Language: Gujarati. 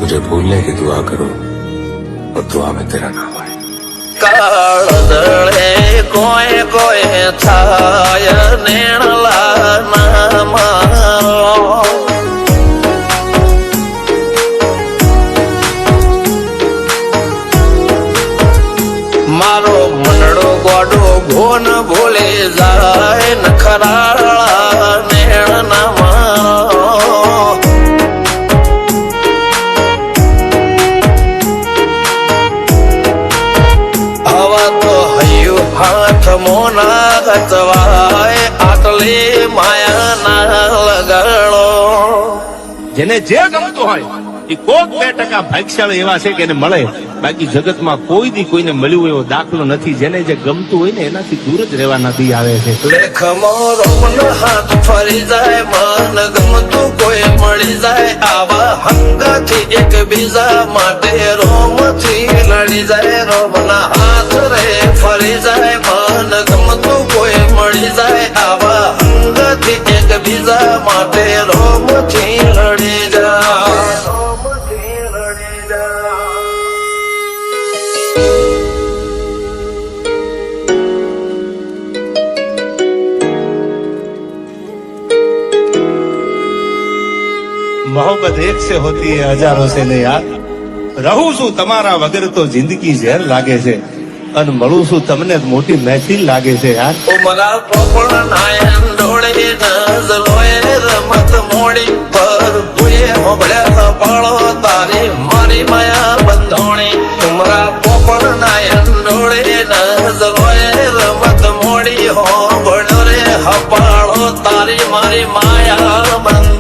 मुझे भूलने की दुआ करो और दुआ में तेरा नाम आए। काळदळे कोय कोय छाय नेणला नाम मारो मनडो गोडो घोन भूले जाय नखराळा नेण नाम हाथ मोना गतवाय आटले माया ना લગાડો જેને જે ગમતું હોય એ કોક 2% ભાગ્યશાળી એવા છે કે એને મળે, બાકી જગતમાં કોઈ દી કોઈને મળ્યું એવો દાખલો નથી. જેને જે ગમતું હોય ને એનાથી દૂર જ રહેવાના દી આવે છે. લેખ મોરો મન હાથ ફરી જાય, મન ગમતું કોઈ મળી જાય, આવા હંગાથી એક બીજા માટે રોમથી લડી જાય. રોમના હાથ રે ફરી જાય, મન ગમતું કોઈ મળી જાય, આવા હંગાથી એક બીજા માટે રોમથી લડી જાય. मोहब्बत एक से होती है हजारों से नहीं यार. રહું છું તમારા વગર તો જિંદગી ઝેર લાગે છે, અને મળું છું તમને મોટી મહેફિલ લાગે છે યાર. ઉમરા પોપણ નાયન ડોળે નઝલોએ રમત મોડી પર ભૂએ હોબળ્યા પાળો તારી મારી માયા બંધોણી. ઉમરા પોપણ નાયન ડોળે નઝલોએ રમત મોડી હોબળ્યો રે હપાળો તારી મારી માયા બંધોણી.